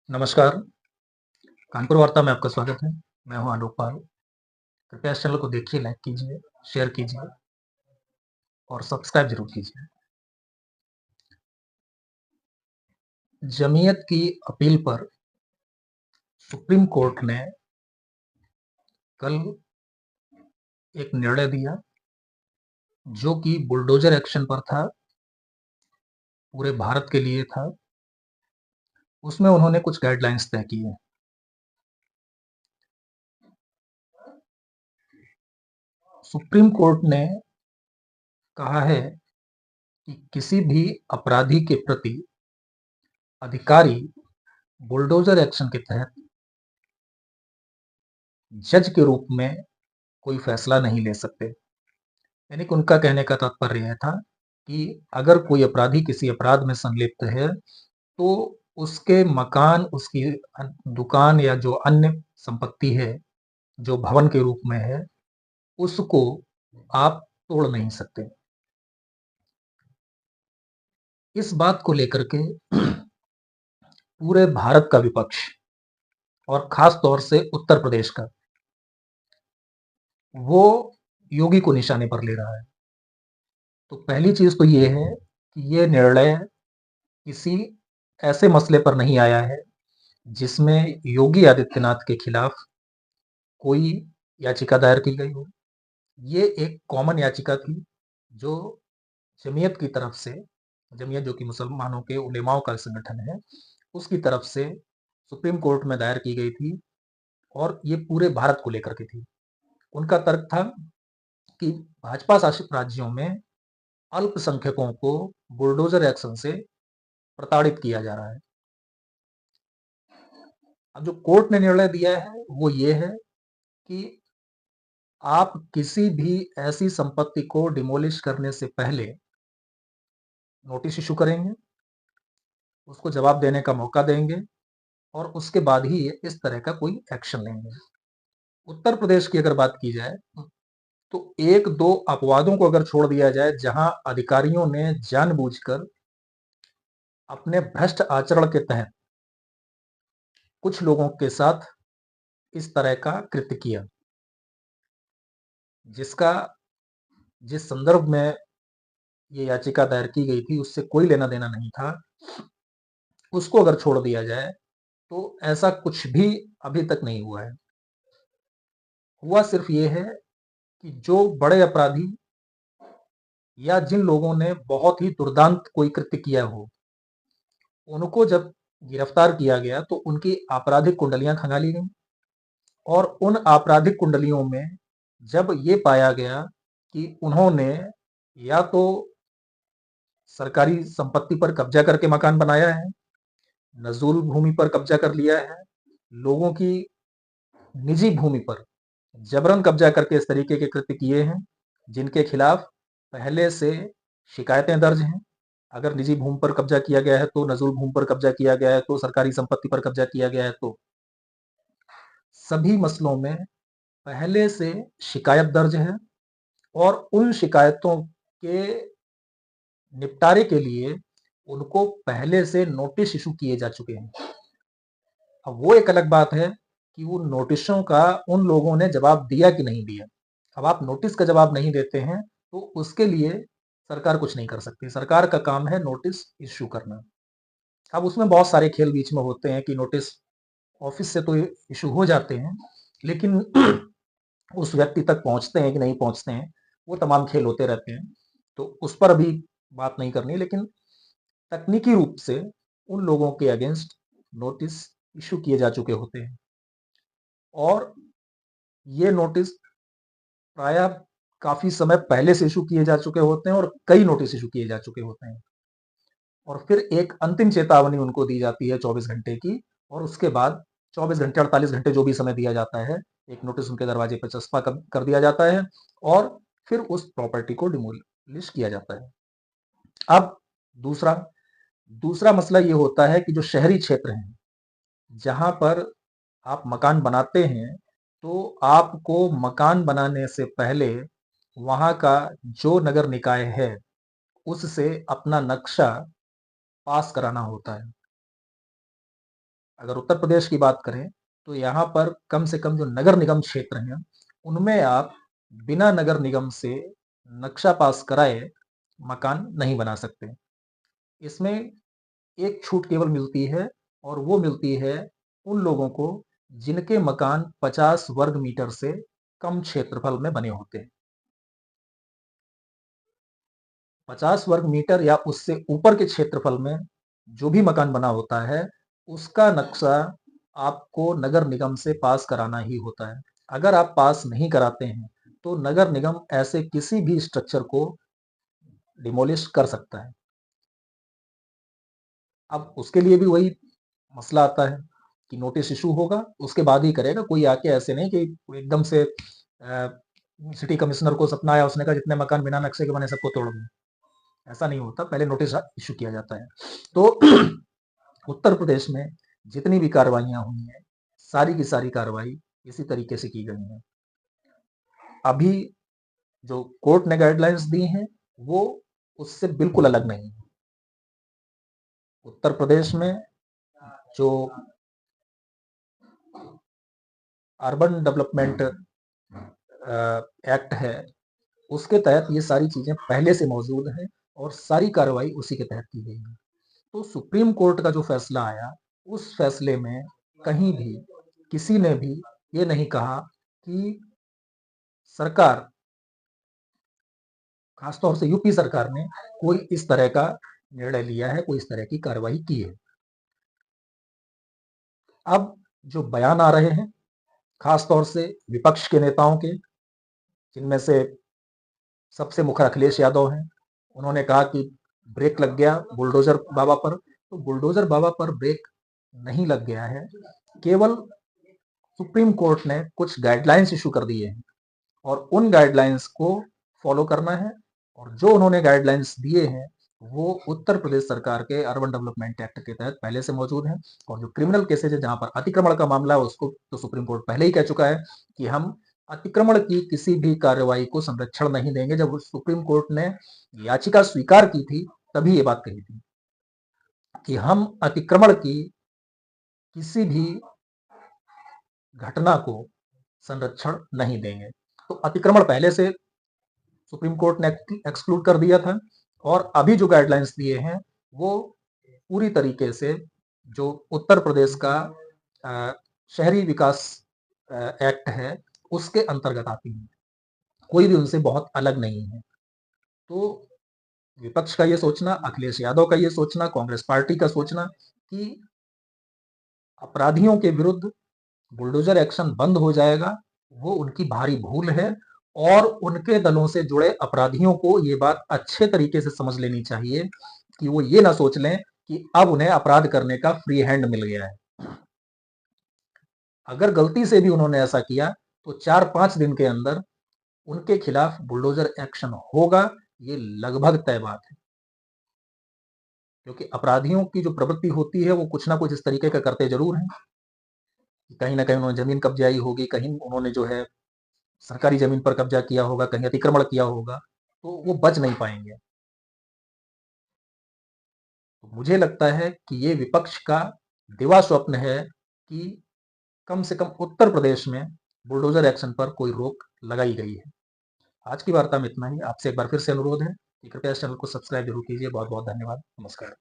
नमस्कार, कानपुर वार्ता में आपका स्वागत है। मैं हूँ आलोक पाल। कृपया इस चैनल को देखिए, लाइक कीजिए, शेयर कीजिए और सब्सक्राइब ज़रूर कीजिए। जमीयत की अपील पर सुप्रीम कोर्ट ने कल एक निर्णय दिया, जो कि बुलडोज़र एक्शन पर था, पूरे भारत के लिए था। उसमें उन्होंने कुछ गाइडलाइंस तय की हैं। सुप्रीम कोर्ट ने कहा है कि किसी भी अपराधी के प्रति अधिकारी बुलडोज़र एक्शन के तहत जज के रूप में कोई फैसला नहीं ले सकते। यानी कि उनका कहने का तात्पर्य यह था कि अगर कोई अपराधी किसी अपराध में संलिप्त है, तो उसके मकान, उसकी दुकान या जो अन्य संपत्ति है, जो भवन के रूप में है, उसको आप तोड़ नहीं सकते। इस बात को लेकर के पूरे भारत का विपक्ष और खास तौर से उत्तर प्रदेश का, वो योगी को निशाने पर ले रहा है। तो पहली चीज तो ये है कि ये निर्णय किसी ऐसे मसले पर नहीं आया है जिसमें योगी आदित्यनाथ के खिलाफ कोई याचिका दायर की गई हो। ये एक कॉमन याचिका थी जो जमीयत की तरफ से, जमीयत जो कि मुसलमानों के उलेमाओं का संगठन है, उसकी तरफ से सुप्रीम कोर्ट में दायर की गई थी और ये पूरे भारत को लेकर के थी। उनका तर्क था कि भाजपा शासित राज्यों में अल्पसंख्यकों को बुलडोजर एक्शन से प्रताड़ित किया जा रहा है। अब जो कोर्ट ने निर्णय दिया है वो ये है कि आप किसी भी ऐसी संपत्ति को डिमोलिश करने से पहले नोटिस इशू करेंगे, उसको जवाब देने का मौका देंगे और उसके बाद ही इस तरह का कोई एक्शन लेंगे। उत्तर प्रदेश की अगर बात की जाए तो एक दो अपवादों को अगर छोड़ दिया जाए, जहां अधिकारियों ने जानबूझकर अपने भ्रष्ट आचरण के तहत कुछ लोगों के साथ इस तरह का कृत्य किया, जिसका जिस संदर्भ में ये याचिका दायर की गई थी उससे कोई लेना देना नहीं था, उसको अगर छोड़ दिया जाए तो ऐसा कुछ भी अभी तक नहीं हुआ है। हुआ सिर्फ ये है कि जो बड़े अपराधी या जिन लोगों ने बहुत ही दुर्दांत कोई कृत्य किया हो, उनको जब गिरफ्तार किया गया तो उनकी आपराधिक कुंडलियां खंगाली गई और उन आपराधिक कुंडलियों में जब ये पाया गया कि उन्होंने या तो सरकारी संपत्ति पर कब्जा करके मकान बनाया है, नजूल भूमि पर कब्जा कर लिया है, लोगों की निजी भूमि पर जबरन कब्जा करके इस तरीके के कृत्य किए हैं जिनके खिलाफ पहले से शिकायतें दर्ज हैं। अगर निजी भूमि पर कब्जा किया गया है तो, नजूल भूमि पर कब्जा किया गया है तो, सरकारी संपत्ति पर कब्जा किया गया है तो, सभी मसलों में पहले से शिकायत दर्ज है और उन शिकायतों के निपटारे के लिए उनको पहले से नोटिस इशू किए जा चुके हैं। अब वो एक अलग बात है कि वो नोटिसों का उन लोगों ने जवाब दिया कि नहीं दिया। अब आप नोटिस का जवाब नहीं देते हैं तो उसके लिए सरकार कुछ नहीं कर सकती। सरकार का काम है नोटिस इश्यू करना। अब उसमें बहुत सारे खेल बीच में होते हैं कि नोटिस ऑफिस से तो इशू हो जाते हैं, लेकिन उस व्यक्ति तक पहुंचते हैं कि नहीं पहुंचते हैं, वो तमाम खेल होते रहते हैं। तो उस पर अभी बात नहीं करनी, लेकिन तकनीकी रूप से उन लोगों के अगेंस्ट नोटिस इशू किए जा चुके होते हैं और ये नोटिस प्राय काफी समय पहले से इशू किए जा चुके होते हैं और कई नोटिस इशू किए जा चुके होते हैं और फिर एक अंतिम चेतावनी उनको दी जाती है 24 घंटे की और उसके बाद 24 घंटे 48 घंटे जो भी समय दिया जाता है, एक नोटिस उनके दरवाजे पर चस्पा कर दिया जाता है और फिर उस प्रॉपर्टी को डिमोलिश किया जाता है। अब दूसरा दूसरा मसला ये होता है कि जो शहरी क्षेत्र हैं, जहां पर आप मकान बनाते हैं, तो आपको मकान बनाने से पहले वहां का जो नगर निकाय है उससे अपना नक्शा पास कराना होता है। अगर उत्तर प्रदेश की बात करें तो यहाँ पर कम से कम जो नगर निगम क्षेत्र हैं, उनमें आप बिना नगर निगम से नक्शा पास कराए मकान नहीं बना सकते। इसमें एक छूट केवल मिलती है और वो मिलती है उन लोगों को जिनके मकान 50 वर्ग मीटर से कम क्षेत्रफल में बने होते हैं। 50 वर्ग मीटर या उससे ऊपर के क्षेत्रफल में जो भी मकान बना होता है, उसका नक्शा आपको नगर निगम से पास कराना ही होता है। अगर आप पास नहीं कराते हैं, तो नगर निगम ऐसे किसी भी स्ट्रक्चर को डिमोलिश कर सकता है। अब उसके लिए भी वही मसला आता है कि नोटिस इशू होगा, उसके बाद ही करेगा। कोई आके ऐसे नहीं कि एकदम से सिटी कमिश्नर को सपना आया, उसने कहा जितने मकान बिना नक्शे के बने सबको तोड़ दो। ऐसा नहीं होता, पहले नोटिस इशू किया जाता है। तो उत्तर प्रदेश में जितनी भी कार्रवाइयां हुई हैं, सारी की सारी कार्रवाई इसी तरीके से की गई हैं। अभी जो कोर्ट ने गाइडलाइंस दी हैं, वो उससे बिल्कुल अलग नहीं है। उत्तर प्रदेश में जो अर्बन डेवलपमेंट एक्ट है, उसके तहत ये सारी चीजें पहले से मौजूद हैं और सारी कार्रवाई उसी के तहत की गई है। तो सुप्रीम कोर्ट का जो फैसला आया, उस फैसले में कहीं भी किसी ने भी ये नहीं कहा कि सरकार, खासतौर से यूपी सरकार ने कोई इस तरह का निर्णय लिया है, कोई इस तरह की कार्रवाई की है। अब जो बयान आ रहे हैं, खासतौर से विपक्ष के नेताओं के, जिनमें से सबसे मुखर अखिलेश यादव हैं, उन्होंने कहा कि ब्रेक लग गया बुलडोजर बाबा पर। तो बुलडोजर बाबा पर ब्रेक नहीं लग गया है, केवल सुप्रीम कोर्ट ने कुछ गाइडलाइंस इशू कर दिए हैं और उन गाइडलाइंस को फॉलो करना है। और जो उन्होंने गाइडलाइंस दिए हैं, वो उत्तर प्रदेश सरकार के अर्बन डेवलपमेंट एक्ट के तहत पहले से मौजूद हैं। और जो क्रिमिनल केसेज है, जहां पर अतिक्रमण का मामला है, उसको तो सुप्रीम कोर्ट पहले ही कह चुका है कि हम अतिक्रमण की किसी भी कार्रवाई को संरक्षण नहीं देंगे। जब सुप्रीम कोर्ट ने याचिका स्वीकार की थी, तभी ये बात कही थी कि हम अतिक्रमण की किसी भी घटना को संरक्षण नहीं देंगे। तो अतिक्रमण पहले से सुप्रीम कोर्ट ने एक्सक्लूड कर दिया था और अभी जो गाइडलाइंस दिए हैं, वो पूरी तरीके से जो उत्तर प्रदेश का शहरी विकास एक्ट है, उसके अंतर्गत आती है। कोई भी उनसे बहुत अलग नहीं है। तो विपक्ष का ये सोचना, अखिलेश यादव का ये सोचना, कांग्रेस पार्टी का सोचना कि अपराधियों के विरुद्ध बुलडोजर एक्शन बंद हो जाएगा, वो उनकी भारी भूल है। और उनके दलों से जुड़े अपराधियों को ये बात अच्छे तरीके से समझ लेनी चाहिए कि वो ये ना सोच लें कि अब उन्हें अपराध करने का फ्री हैंड मिल गया है। अगर गलती से भी उन्होंने ऐसा किया, तो 4-5 दिन के अंदर उनके खिलाफ बुलडोजर एक्शन होगा, ये लगभग तय बात है। क्योंकि अपराधियों की जो प्रवृत्ति होती है, वो कुछ ना कुछ इस तरीके का करते जरूर हैं। कहीं ना कहीं उन्होंने जमीन कब्जाई होगी, कहीं उन्होंने जो है सरकारी जमीन पर कब्जा किया होगा, कहीं अतिक्रमण किया होगा, तो वो बच नहीं पाएंगे। तो मुझे लगता है कि ये विपक्ष का दिवा स्वप्न है कि कम से कम उत्तर प्रदेश में बुलडोजर एक्शन पर कोई रोक लगाई गई है। आज की वार्ता में इतना ही। आपसे एक बार फिर से अनुरोध है कि कृपया इस चैनल को सब्सक्राइब जरूर कीजिए। बहुत बहुत धन्यवाद। नमस्कार।